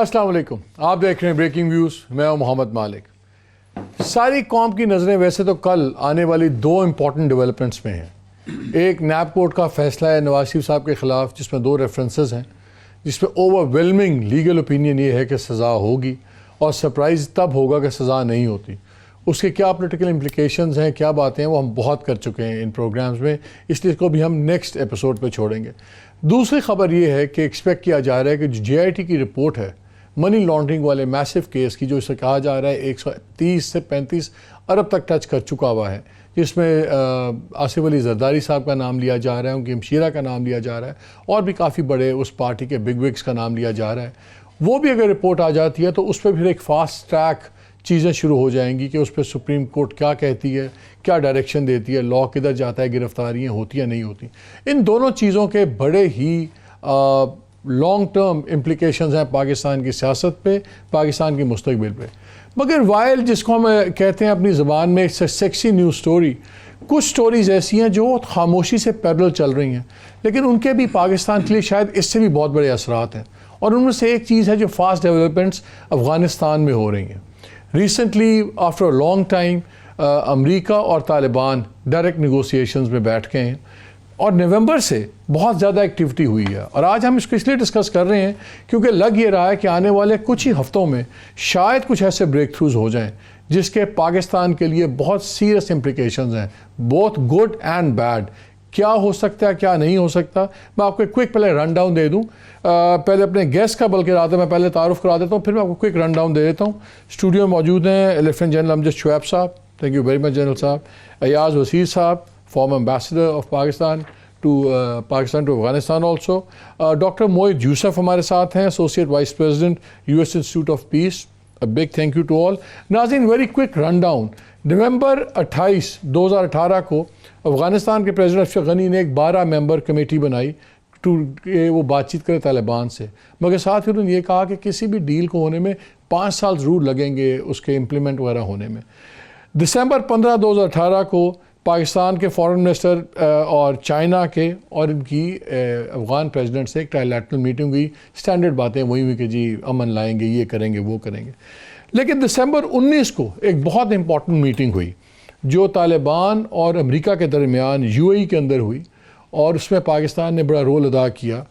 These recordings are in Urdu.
السلام علیکم، آپ دیکھ رہے ہیں بریکنگ ویوز، میں ہوں محمد مالک۔ ساری قوم کی نظریں ویسے تو کل آنے والی دو امپورٹنٹ ڈیولپمنٹس میں ہیں۔ ایک نیب کورٹ کا فیصلہ ہے نواز شریف صاحب کے خلاف، جس میں 2 ریفرنسز ہیں، جس میں اوور ویلمنگ لیگل اوپینین یہ ہے کہ سزا ہوگی، اور سرپرائز تب ہوگا کہ سزا نہیں ہوتی۔ اس کے کیا پولیٹیکل امپلیکیشنز ہیں، کیا باتیں ہیں، وہ ہم بہت کر چکے ہیں ان پروگرامز میں، اس لیے اس کو بھی ہم نیکسٹ ایپیسوڈ پہ چھوڑیں گے۔ دوسری خبر یہ ہے کہ ایکسپیکٹ کیا جا رہا ہے کہ جو JIT کی رپورٹ ہے منی لانڈرنگ والے میسو کیس کی، جو اسے کہا جا رہا ہے 130 سے 35 ارب تک ٹچ کر چکا ہوا ہے، جس میں آصف علی زرداری صاحب کا نام لیا جا رہا ہے، ان کی ہمشیرہ کا نام لیا جا رہا ہے، اور بھی کافی بڑے اس پارٹی کے بگ وگز کا نام لیا جا رہا ہے۔ وہ بھی اگر رپورٹ آ جاتی ہے تو اس پہ پھر ایک فاسٹ ٹریک چیزیں شروع ہو جائیں گی کہ اس پہ سپریم کورٹ کیا کہتی ہے، کیا ڈائریکشن دیتی ہے، لاء کدھر جاتا ہے، گرفتاریاں ہوتی یا نہیں ہوتی۔ ان دونوں چیزوں کے بڑے ہی لانگ ٹرم امپلیکیشنز ہیں پاکستان کی سیاست پہ، پاکستان کی مستقبل پہ۔ مگر وائل جس کو ہم کہتے ہیں اپنی زبان میں سیکسی نیوز سٹوری، کچھ سٹوریز ایسی ہیں جو خاموشی سے پیرل چل رہی ہیں، لیکن ان کے بھی پاکستان کے لیے شاید اس سے بھی بہت بڑے اثرات ہیں، اور ان میں سے ایک چیز ہے جو فاسٹ ڈیولپمنٹس افغانستان میں ہو رہی ہیں۔ Recently after a long time امریکہ اور طالبان ڈائریکٹ نیگوسیشنز میں بیٹھ گئے ہیں، اور نومبر سے بہت زیادہ ایکٹیویٹی ہوئی ہے، اور آج ہم اس کو اس لیے ڈسکس کر رہے ہیں کیونکہ لگ یہ رہا ہے کہ آنے والے کچھ ہی ہفتوں میں شاید کچھ ایسے بریک تھروز ہو جائیں جس کے پاکستان کے لیے بہت سیریس امپلیکیشنز ہیں، بوتھ گڈ اینڈ بیڈ۔ کیا ہو سکتا ہے، کیا نہیں ہو سکتا، میں آپ کو ایک کوئک پہلے رن ڈاؤن دے دوں، پہلے اپنے گیسٹ کا بلکہ رہا تھا، میں پہلے تعارف کرا دیتا ہوں، پھر میں آپ کو کوئک رن ڈاؤن دے دیتا ہوں۔ اسٹوڈیو میں موجود ہیں lieutenant general Amjad Shoaib sahab, thank you very much general sahab, Ayaz Wazir sahab, former ambassador of Pakistan to Afghanistan also, doctor Moeed Yusuf ہمارے ساتھ ہیں، associate vice president US institute of peace. A big thank you to all. ناظرین، very quick run down. November 28 2018 کو افغانستان کے پریزیڈنٹ اشرف غنی نے ایک 12 ممبر کمیٹی بنائی کہ وہ بات چیت کرے طالبان سے، مگر ساتھ ہی انہوں نے یہ کہا کہ کسی بھی ڈیل کو ہونے میں 5 سال ضرور لگیں گے اس کے امپلیمنٹ وغیرہ ہونے میں۔ دسمبر 15 2018 کو پاکستان کے فارن منسٹر اور چائنا کے اور ان کی افغان پریزیڈنٹ سے ایک ٹرائلیٹرل میٹنگ ہوئی، سٹینڈرڈ باتیں وہی ہوئی کہ جی امن لائیں گے، یہ کریں گے، وہ کریں گے۔ لیکن دسمبر 19 کو ایک بہت امپورٹنٹ میٹنگ ہوئی جو طالبان اور امریکہ کے درمیان UAE کے اندر ہوئی، اور اس میں پاکستان نے بڑا رول ادا کیا۔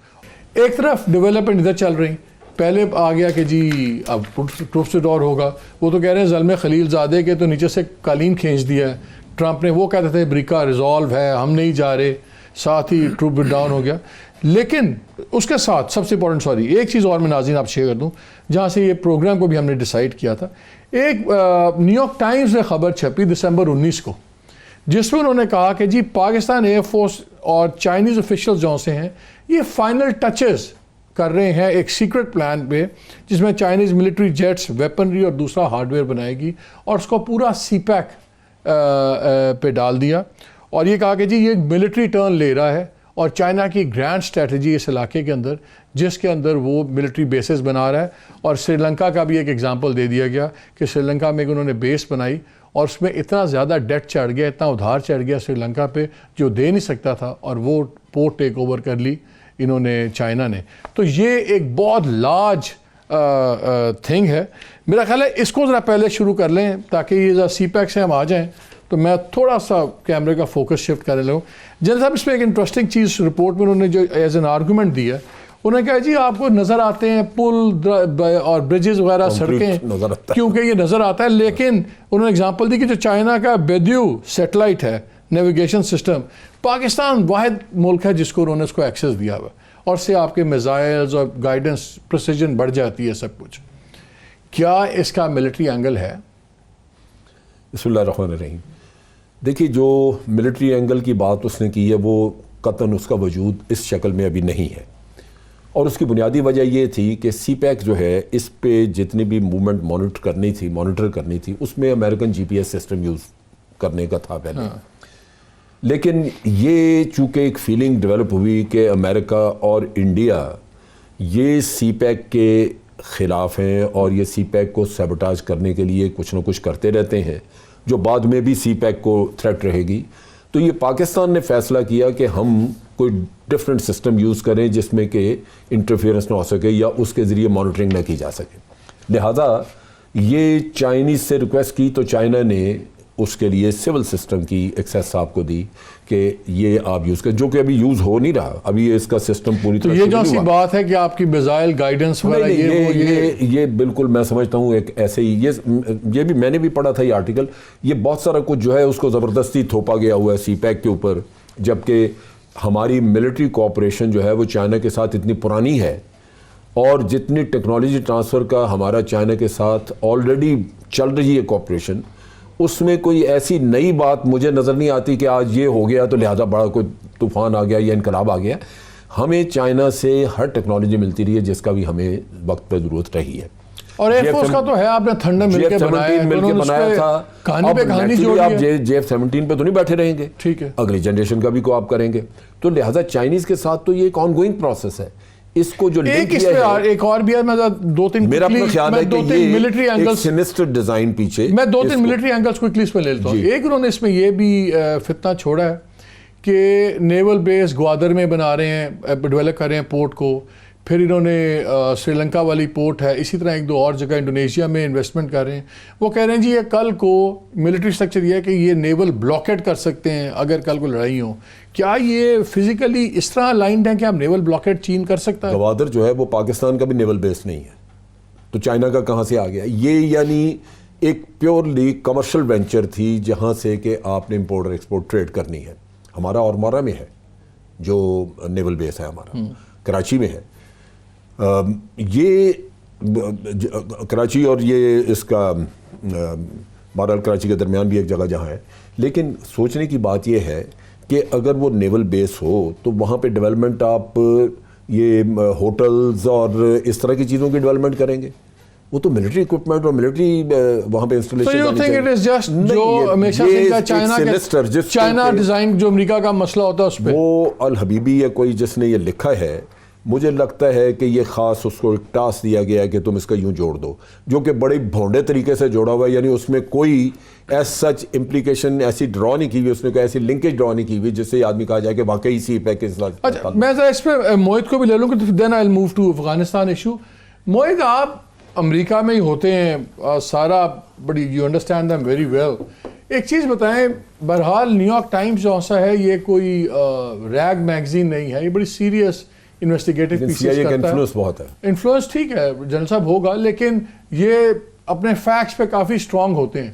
ایک طرف ڈیولپمنٹ ادھر چل رہی، پہلے آ گیا کہ جی اب ٹروپ سے ڈور ہوگا، وہ تو کہہ رہے ہیں زلمے خلیل زادے کے تو نیچے سے قالین کھینچ دیا ہے ٹرمپ نے، وہ کہتے تھے امریکہ ریزالو ہے، ہم نہیں جا رہے، ساتھ ہی ٹروپ ڈاؤن ہو گیا۔ لیکن اس کے ساتھ سب سے امپورٹنٹ، ایک چیز اور میں ناظرین آپ شیئر کر دوں، جہاں سے یہ پروگرام کو بھی ہم نے ڈیسائیڈ کیا تھا۔ ایک نیو یارک ٹائمز نے خبر چھپی دسمبر 19 کو، جس میں انہوں نے کہا کہ جی پاکستان ایئر فورس اور چائنیز آفیشلز جو سے ہیں یہ فائنل ٹچز کر رہے ہیں ایک سیکرٹ پلان پہ، جس میں چائنیز ملٹری جیٹس، ویپنری اور دوسرا ہارڈ ویئر بنائے گی، اور اس کو پورا CPEC پہ ڈال دیا، اور یہ کہا کہ جی یہ ملٹری ٹرن لے رہا ہے، اور چائنا کی گرینڈ اسٹریٹجی اس علاقے کے اندر، جس کے اندر وہ ملٹری بیسز بنا رہا ہے۔ اور سری لنکا کا بھی ایک ایگزامپل دے دیا گیا کہ سری لنکا میں انہوں نے بیس بنائی، اور اس میں اتنا زیادہ ڈیٹ چڑھ گیا، اتنا ادھار چڑھ گیا سری لنکا پہ جو دے نہیں سکتا تھا، اور وہ پورٹ ٹیک اوور کر لی انہوں نے، چائنا نے۔ تو یہ ایک بہت لارج تھنگ ہے۔ میرا خیال ہے اس کو ذرا پہلے شروع کر لیں تاکہ یہ ذرا CPEC سے ہم آ جائیں، تو میں تھوڑا سا کیمرے کا فوکس شفٹ کرنے لگوں۔ جنرل صاحب، اس میں ایک انٹرسٹنگ چیز رپورٹ میں انہوں نے جو ایز این آرگومنٹ دی ہے، انہوں نے کہا جی آپ کو نظر آتے ہیں پل اور برجز وغیرہ، سڑکیں، کیونکہ یہ نظر آتا ہے، لیکن انہوں نے اگزامپل دی کہ جو چائنا کا بیدیو سیٹلائٹ ہے نیویگیشن سسٹم، پاکستان واحد ملک ہے جس کو انہوں نے اس کو ایکسیس دیا ہوا، اور سے آپ کے میزائلز اور گائیڈنس پریسیجن بڑھ جاتی ہے سب کچھ۔ کیا اس کا ملٹری اینگل ہے؟ بسم اللہ الرحمن الرحیم۔ دیکھیے، جو ملٹری اینگل کی بات اس نے کی ہے وہ قطعاً اس کا وجود اس شکل میں ابھی نہیں ہے، اور اس کی بنیادی وجہ یہ تھی کہ CPEC جو ہے اس پہ جتنی بھی موومنٹ مانیٹر کرنی تھی اس میں امریکن GPS سسٹم یوز کرنے کا تھا پہلے، لیکن یہ چونکہ ایک فیلنگ ڈیولپ ہوئی کہ امریکہ اور انڈیا یہ CPEC کے خلاف ہیں، اور یہ CPEC کو سیبوٹاج کرنے کے لیے کچھ نہ کچھ کرتے رہتے ہیں، جو بعد میں بھی CPEC کو تھریٹ رہے گی، تو یہ پاکستان نے فیصلہ کیا کہ ہم کوئی ڈفرینٹ سسٹم یوز کریں جس میں کہ انٹرفیئرنس نہ ہو سکے یا اس کے ذریعے مانیٹرنگ نہ کی جا سکے. لہذا یہ چائنیز سے ریکویسٹ کی تو چائنا نے اس کے لیے سول سسٹم کی ایکسیس صاحب کو دی کہ یہ آپ یوز کریں, جو کہ ابھی یوز ہو نہیں رہا, ابھی اس کا سسٹم پوری طرح یہ جو سی بات ہے کہ آپ کی میزائل گائیڈنس وغیرہ یہ بالکل میں سمجھتا ہوں ایک ایسے ہی یہ بھی میں نے بھی پڑھا تھا یہ آرٹیکل, یہ بہت سارا کچھ جو ہے اس کو زبردستی تھوپا گیا ہوا ہے سی پیک کے اوپر, جبکہ ہماری ملٹری کوآپریشن جو ہے وہ چائنا کے ساتھ اتنی پرانی ہے اور جتنی ٹیکنالوجی ٹرانسفر کا ہمارا چائنا کے ساتھ آلریڈی چل رہی ہے کوآپریشن, اس میں کوئی ایسی نئی بات مجھے نظر نہیں آتی کہ آج یہ ہو گیا تو لہذا بڑا کوئی طوفان آ گیا یا انقلاب آ گیا. ہمیں چائنا سے ہر ٹیکنالوجی ملتی رہی ہے جس کا بھی ہمیں وقت پہ ضرورت رہی ہے. اور ایئر فورس کا تو ہے, آپ نے تھنڈر مل کے بنایا تھا, کہانی پہ کہانی جوڑی آپ JF-17 پہ تو نہیں بیٹھے رہیں گے, ٹھیک ہے, اگلی جنریشن کا بھی کو آپ کریں گے. تو لہذا چائنیز کے ساتھ تو یہ ایک آن گوئنگ پروسیس ہے. اس کو جو ایک اس پہ ایک اور بھی ہے, میں دو تین میرا اپنا خیال ہے کہ یہ ملٹری ایک اینگلز سینسٹر ڈیزائن پیچھے, میں دو تین ملٹری اینگلز کوئکلی اس پہ لے لیتا ہوں. ایک انہوں نے اس میں یہ بھی فتنہ چھوڑا ہے کہ نیول بیس گوادر میں بنا رہے ہیں, ڈیولپ کر رہے ہیں پورٹ کو, پھر انہوں نے سری لنکا والی پورٹ ہے, اسی طرح ایک دو اور جگہ انڈونیشیا میں انویسٹمنٹ کر رہے ہیں. وہ کہہ رہے ہیں جی یہ کل کو ملٹری سٹرکچر یہ ہے کہ یہ نیول بلاکیڈ کر سکتے ہیں اگر کل کو لڑائی ہو. کیا یہ فزیکلی اس طرح لائنڈ ہے کہ آپ نیول بلاکیڈ چین کر سکتا ہے؟ گوادر جو ہے وہ پاکستان کا بھی نیول بیس نہیں ہے, تو چائنا کا کہاں سے آ گیا یہ؟ یعنی ایک پیورلی کمرشل وینچر تھی جہاں سے کہ آپ نے امپورٹ اور ایکسپورٹ ٹریڈ کرنی ہے. ہمارا اورمارا میں ہے جو نیول بیس ہے ہمارا, کراچی میں ہے. یہ کراچی اور یہ اس کا بہرحال کراچی کے درمیان بھی ایک جگہ جہاں ہے, لیکن سوچنے کی بات یہ ہے کہ اگر وہ نیول بیس ہو تو وہاں پہ ڈیولپمنٹ آپ یہ ہوٹلز اور اس طرح کی چیزوں کی ڈیولپمنٹ کریں گے, وہ تو ملٹری اکوپمنٹ اور ملٹری وہاں پہ انسٹالیشن. چائنا ڈیزائن جو امریکہ کا مسئلہ ہوتا ہے اس پہ وہ الحبیبی یا کوئی جس نے یہ لکھا ہے, مجھے لگتا ہے کہ یہ خاص اس کو ایک ٹاسک دیا گیا ہے کہ تم اس کا یوں جوڑ دو, جو کہ بڑے بھونڈے طریقے سے جوڑا ہوا ہے. یعنی اس میں کوئی ایس سچ امپلیکیشن ایسی ڈرا نہیں کی ہوئی, اس نے کوئی ایسی لنکیج ڈرا نہیں کی ہوئی جس سے آدمی کہا جائے کہ واقعی سی پیکج. اچھا میں ذرا اس پہ موہت کو بھی لے لوں کہ دین I will move to Afghanistan issue. Mohit آپ امریکہ میں ہی ہوتے ہیں سارا, بڑی you understand them very well. ایک چیز بتائیں, بہرحال نیو یارک ٹائمز جو سا ہے یہ کوئی ریگ میگزین نہیں ہے, یہ بڑی سیریس انویسٹیگیٹو پیسز کرتا ہے. انفلوئنس بہت ہے, انفلوئنس ٹھیک ہے جنرل صاحب ہوگا, لیکن یہ اپنے فیکٹس پہ کافی اسٹرانگ ہوتے ہیں.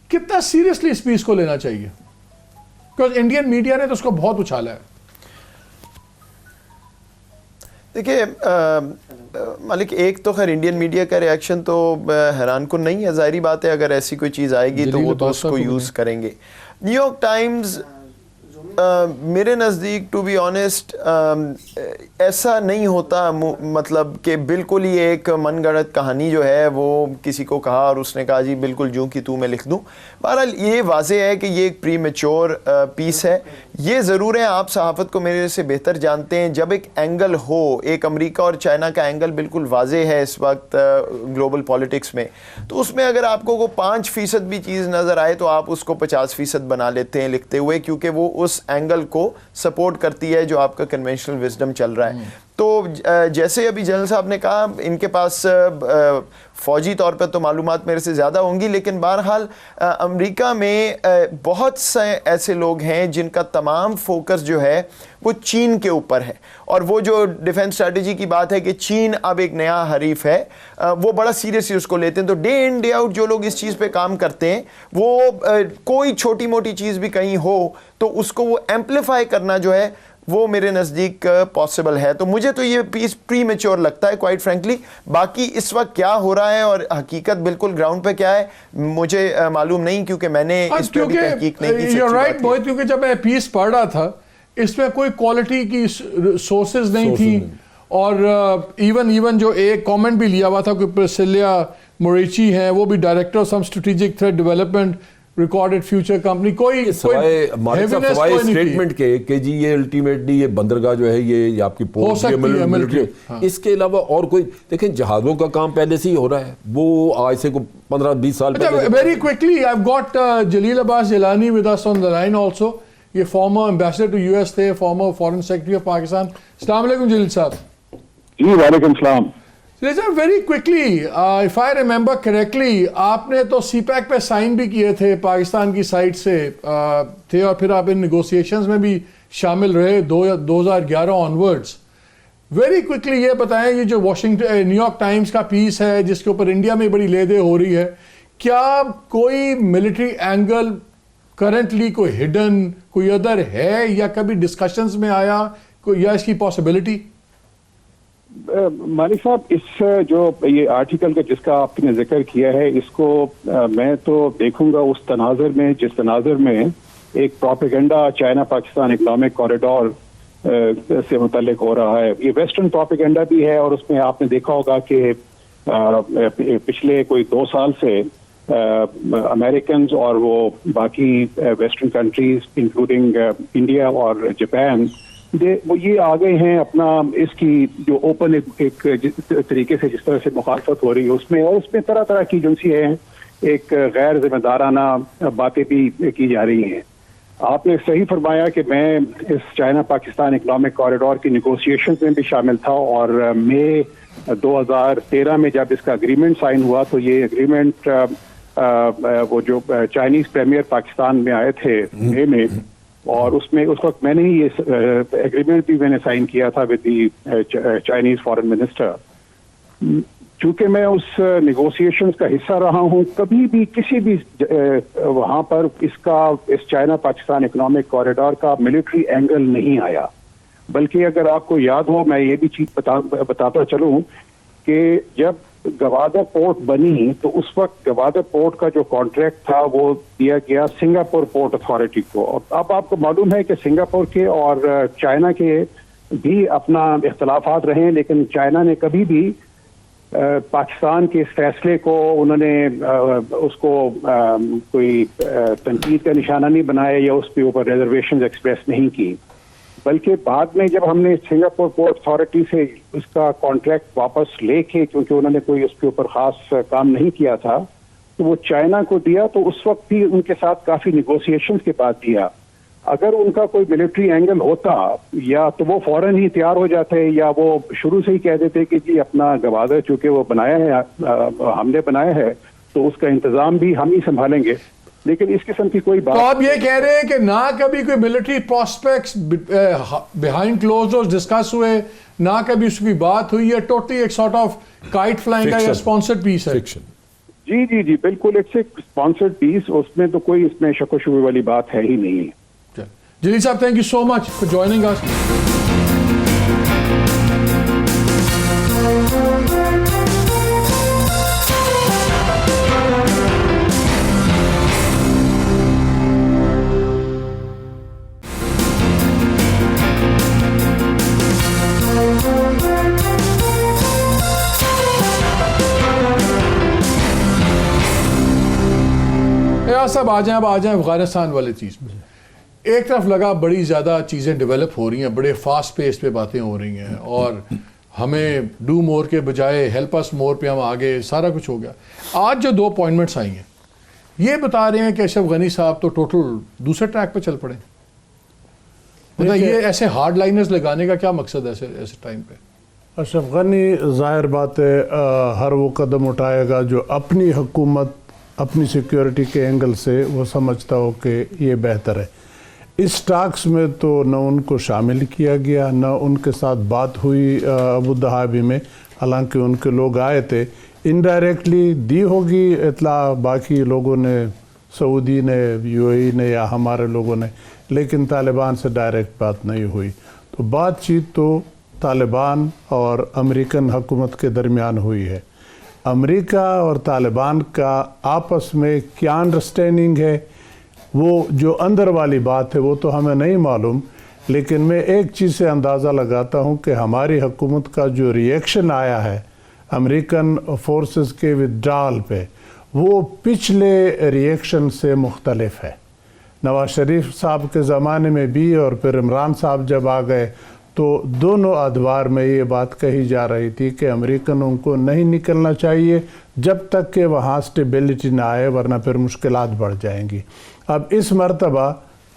کتنا سیریسلی اس پیس کو لینا چاہیے؟ بیکاز انڈین میڈیا نے تو اس کو بہت اچھالا ہے. دیکھیے مالک, ایک تو خیر انڈین میڈیا کا ریاکشن تو حیران کن نہیں ہے, ظاہری بات ہے اگر ایسی کوئی چیز آئے گی تو وہ تو اس کو یوز کریں گے. نیو یارک ٹائمز میرے نزدیک ٹو بی آنیسٹ ایسا نہیں ہوتا, مطلب کہ بالکل ہی ایک من گڑت کہانی جو ہے وہ کسی کو کہا اور اس نے کہا جی بالکل جو کہ تو میں لکھ دوں. بہرحال یہ واضح ہے کہ یہ ایک پری میچور پیس ہے. یہ ضرور ہے, آپ صحافت کو میرے سے بہتر جانتے ہیں, جب ایک اینگل ہو, ایک امریکہ اور چائنا کا اینگل بالکل واضح ہے اس وقت گلوبل پالیٹکس میں, تو اس میں اگر آپ کو 5% بھی چیز نظر آئے تو آپ اس کو 50% بنا لیتے ہیں لکھتے ہوئے, کیونکہ وہ اس اینگل کو سپورٹ کرتی ہے جو آپ کا کنونشنل وزڈم چل رہا ہے. تو جیسے ابھی جنرل صاحب نے کہا ان کے پاس فوجی طور پر تو معلومات میرے سے زیادہ ہوں گی, لیکن بہرحال امریکہ میں بہت سے ایسے لوگ ہیں جن کا تمام فوکس جو ہے وہ چین کے اوپر ہے, اور وہ جو ڈیفنس اسٹریٹجی کی بات ہے کہ چین اب ایک نیا حریف ہے, وہ بڑا سیریسلی اس کو لیتے ہیں. تو ڈے ان ڈے آؤٹ جو لوگ اس چیز پہ کام کرتے ہیں وہ کوئی چھوٹی موٹی چیز بھی کہیں ہو تو اس کو وہ ایمپلیفائی کرنا جو ہے وہ میرے نزدیک پاسبل ہے. تو مجھے تو یہ پیس پری میچور لگتا ہے کوائٹ فرینکلی. باقی اس وقت کیا ہو رہا ہے اور حقیقت بالکل گراؤنڈ پہ کیا ہے مجھے معلوم نہیں, کیونکہ میں نے اس پہ بھی تحقیق نہیں کی. کیونکہ جب میں پیس پڑھ رہا تھا اس میں کوئی کوالٹی کی سورسز نہیں تھی, اور ایون جو ایک کامنٹ بھی لیا ہوا تھا کہ پرسلیا موریچی ہیں, وہ بھی director of some strategic threat development recorded future company, کوئی سوائے اسٹیٹمنٹ کے کہ جی یہ الٹیمیٹلی یہ بندرگاہ جو ہے یہ آپ کی پورٹ ملٹری, اس کے علاوہ اور کوئی. دیکھیں جہازوں کا کام پہلے سے ہی ہو رہا ہے, وہ آج سے 15-20 سال پہلے. Very quickly I have got Jalil Abbas Jilani with us on the line also. یہ former ambassador to U S تھے, former foreign secretary of Pakistan. السلام علیکم جلیل صاحب. جی وعلیکم السلام. Very quickly, if I remember correctly, آپ نے تو سی پیک پہ سائن بھی کیے تھے پاکستان کی سائڈ سے تھے, اور پھر آپ ان نیگوسیشنز میں بھی شامل رہے 2011 آنورڈز. ویری کوئکلی یہ بتائیں, یہ جو واشنگٹن نیو یارک ٹائمز کا پیس ہے جس کے اوپر انڈیا میں بڑی لے دے ہو رہی ہے, کیا کوئی ملٹری اینگل کرنٹلی کوئی ہڈن کوئی ادر ہے, یا کبھی ڈسکشنز میں آیا یا اس کی پاسبلٹی؟ مالک صاحب, اس جو یہ آرٹیکل کا جس کا آپ نے ذکر کیا ہے, اس کو میں تو دیکھوں گا اس تناظر میں جس تناظر میں ایک propaganda China Pakistan economic corridor سے متعلق ہو رہا ہے. یہ ویسٹرن پروپیگنڈا بھی ہے, اور اس میں آپ نے دیکھا ہوگا کہ پچھلے کوئی 2 سال سے امریکنز اور وہ باقی ویسٹرن کنٹریز انکلوڈنگ انڈیا اور جاپان, وہ یہ آگے ہیں اپنا اس کی جو اوپن ایک طریقے سے جس طرح سے مخالفت ہو رہی ہے اس میں, اور اس میں طرح طرح کی جو سی ہیں ایک غیر ذمہ دارانہ باتیں بھی کی جا رہی ہیں. آپ نے صحیح فرمایا کہ میں اس چائنا پاکستان اکنامک کوریڈور کی نیگوسیشن میں بھی شامل تھا, اور مئی 2013 میں جب اس کا اگریمنٹ سائن ہوا تو یہ اگریمنٹ وہ جو چائنیز پریمیئر پاکستان میں آئے تھے مئی میں, اور اس میں اس وقت میں نے ہی یہ ایگریمنٹ بھی میں نے سائن کیا تھا with the Chinese foreign minister. چونکہ میں اس نیگوسیشنز کا حصہ رہا ہوں, کبھی بھی کسی بھی وہاں پر اس چائنا پاکستان اکنامک کوریڈور کا ملٹری اینگل نہیں آیا. بلکہ اگر آپ کو یاد ہو, میں یہ بھی چیز بتاتا چلوں کہ جب گوادر پورٹ بنی تو اس وقت گوادر پورٹ کا جو کانٹریکٹ تھا وہ دیا گیا سنگاپور پورٹ اتھارٹی کو. اور اب آپ کو معلوم ہے کہ سنگاپور کے اور چائنا کے بھی اپنا اختلافات رہے, لیکن چائنا نے کبھی بھی پاکستان کے اس فیصلے کو انہوں نے اس کو کوئی تنقید کا نشانہ نہیں بنایا یا اس کے اوپر ریزرویشنز ایکسپریس نہیں کی. بلکہ بعد میں جب ہم نے سنگاپور پورٹ اتھارٹی سے اس کا کانٹریکٹ واپس لے کے, کیونکہ انہوں نے کوئی اس کے اوپر خاص کام نہیں کیا تھا, تو وہ چائنا کو دیا, تو اس وقت بھی ان کے ساتھ کافی نیگوسیشنز کے بعد دیا. اگر ان کا کوئی ملٹری اینگل ہوتا یا تو وہ فوراً ہی تیار ہو جاتے, یا وہ شروع سے ہی کہہ دیتے کہ جی اپنا گوادر چونکہ وہ بنایا ہے, ہم نے بنایا ہے, تو اس کا انتظام بھی ہم ہی سنبھالیں گے. لیکن اس قسم کی کوئی بات. تو آپ یہ کہہ رہے ہیں کہ نہ کبھی کوئی military prospects behind closed doors discuss ہوئے, نہ کبھی اس کی بات ہوئی ہے, ٹوٹلی ایک سارٹ آف کائٹ فلائنگ کا یا اسپانسرڈ پیس ہے؟ جی جی جی بالکل, اٹس ایک اسپانسرڈ پیس, اس میں تو کوئی اس میں شک و شبے والی بات ہے ہی نہیں. Jalil sahab, thank you so much for joining us. صاحب آ جائیں افغانستان والی چیز میں. ایک طرف لگا بڑی زیادہ چیزیں ڈیولپ ہو رہی ہیں, بڑے فاسٹ پیس پہ باتیں ہو رہی ہیں, اور ہمیں ڈو مور کے بجائے ہیلپ اس مور پہ ہم آگے سارا کچھ ہو گیا. آج جو 2 اپوائنٹمنٹس آئی ہیں یہ بتا رہے ہیں کہ اشرف غنی صاحب تو ٹوٹل دوسرے ٹریک پہ چل پڑے. یہ ایسے ہارڈ لائنرز لگانے کا کیا مقصد ہے ایسے ٹائم پہ؟ اشرف غنی ظاہر بات ہے ہر وہ قدم اٹھائے گا جو اپنی حکومت اپنی سیکیورٹی کے اینگل سے وہ سمجھتا ہو کہ یہ بہتر ہے. اس ٹاکس میں تو نہ ان کو شامل کیا گیا, نہ ان کے ساتھ بات ہوئی ابو ظہبی میں, حالانکہ ان کے لوگ آئے تھے. انڈائریکٹلی دی ہوگی اطلاع باقی لوگوں نے, سعودی نے, یو اے ای نے یا ہمارے لوگوں نے, لیکن طالبان سے ڈائریکٹ بات نہیں ہوئی. تو بات چیت تو طالبان اور امریکن حکومت کے درمیان ہوئی ہے. امریکہ اور طالبان کا آپس میں کیا انڈرسٹینڈنگ ہے, وہ جو اندر والی بات ہے وہ تو ہمیں نہیں معلوم, لیکن میں ایک چیز سے اندازہ لگاتا ہوں کہ ہماری حکومت کا جو ری ایکشن آیا ہے امریکن فورسز کے ودرال پہ, وہ پچھلے ری ایکشن سے مختلف ہے. نواز شریف صاحب کے زمانے میں بھی اور پھر عمران صاحب جب آ گئے تو دونوں ادوار میں یہ بات کہی جا رہی تھی کہ امریکنوں کو نہیں نکلنا چاہیے جب تک کہ وہاں سٹیبلٹی نہ آئے, ورنہ پھر مشکلات بڑھ جائیں گی. اب اس مرتبہ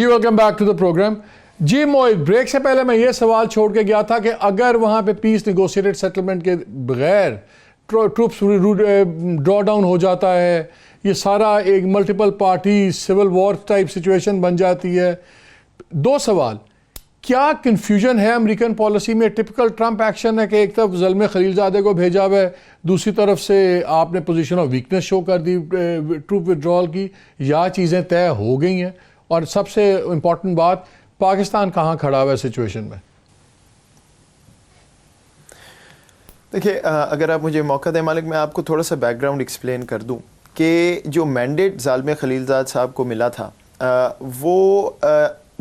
جی welcome back to the program. جی موہت, بریک سے پہلے میں یہ سوال چھوڑ کے گیا تھا کہ اگر وہاں پہ پیس نیگوشیٹڈ سیٹلمنٹ کے بغیر ٹروپس ڈرا ڈاؤن ہو جاتا ہے, یہ سارا ایک multiple party civil war type situation بن جاتی ہے. دو سوال, کیا کنفیوژن ہے امریکن پالیسی میں؟ ٹپکل ٹرمپ ایکشن ہے کہ ایک طرف زلمے خلیل زادے کو بھیجا ہوا ہے, دوسری طرف سے آپ نے پوزیشن آف ویکنس شو کر دی ٹروپ ودرال کی, یا چیزیں طے ہو گئی ہیں؟ اور سب سے امپورٹنٹ بات, پاکستان کہاں کھڑا ہوا ہے سچویشن میں؟ دیکھیے, اگر آپ مجھے موقع دیں مالک, میں آپ کو تھوڑا سا بیک گراؤنڈ ایکسپلین کر دوں کہ جو مینڈیٹ ظالم خلیل زاد صاحب کو ملا تھا وہ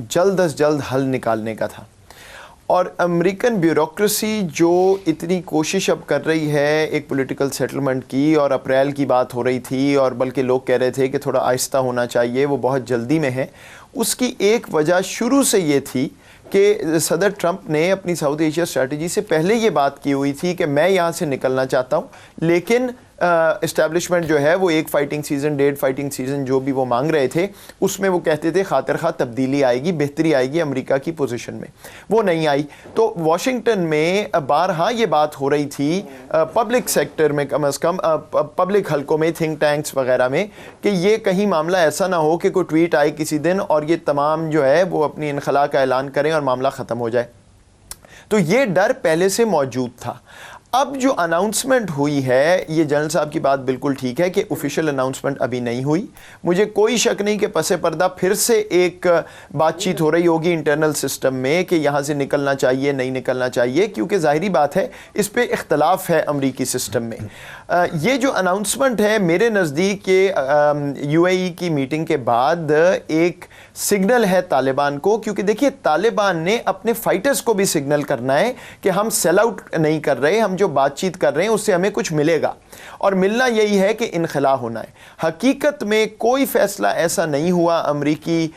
جلد از جلد حل نکالنے کا تھا, اور امریکن بیوروکریسی جو اتنی کوشش اب کر رہی ہے ایک پولیٹیکل سیٹلمنٹ کی, اور اپریل کی بات ہو رہی تھی اور بلکہ لوگ کہہ رہے تھے کہ تھوڑا آہستہ ہونا چاہیے, وہ بہت جلدی میں ہے. اس کی ایک وجہ شروع سے یہ تھی کہ صدر ٹرمپ نے اپنی ساؤتھ ایشیا اسٹریٹجی سے پہلے یہ بات کی ہوئی تھی کہ میں یہاں سے نکلنا چاہتا ہوں, لیکن اسٹیبلشمنٹ جو ہے وہ ایک فائٹنگ سیزن, 1.5 فائٹنگ سیزن جو بھی وہ مانگ رہے تھے, اس میں وہ کہتے تھے خاطر خواہ تبدیلی آئے گی, بہتری آئے گی امریکہ کی پوزیشن میں. وہ نہیں آئی. تو واشنگٹن میں بارہا یہ بات ہو رہی تھی پبلک سیکٹر میں, کم از کم پبلک حلقوں میں, تھنک ٹینکس وغیرہ میں, کہ یہ کہیں معاملہ ایسا نہ ہو کہ کوئی ٹویٹ آئے کسی دن اور یہ تمام جو ہے وہ اپنی انخلاء کا اعلان کریں اور معاملہ ختم ہو جائے. تو یہ ڈر پہلے سے موجود تھا. اب جو اناؤنسمنٹ ہوئی ہے, یہ جنرل صاحب کی بات بالکل ٹھیک ہے کہ آفیشیل اناؤنسمنٹ ابھی نہیں ہوئی. مجھے کوئی شک نہیں کہ پس پردہ پھر سے ایک بات چیت ہو رہی ہوگی انٹرنل سسٹم میں کہ یہاں سے نکلنا چاہیے نہیں نکلنا چاہیے, کیونکہ ظاہری بات ہے اس پہ اختلاف ہے امریکی سسٹم میں. یہ جو اناؤنسمنٹ ہے میرے نزدیک یو اے ای کی میٹنگ کے بعد ایک سگنل ہے طالبان کو, کیونکہ دیکھیے طالبان نے اپنے فائٹرز کو بھی سگنل کرنا ہے کہ ہم سیل آؤٹ نہیں کر رہے, ہم جو بات چیت کر رہے ہیں اس سے ہمیں کچھ ملے گا, اور ملنا یہی ہے کہ انخلا ہونا ہے. حقیقت میں کوئی فیصلہ ایسا نہیں ہوا امریکی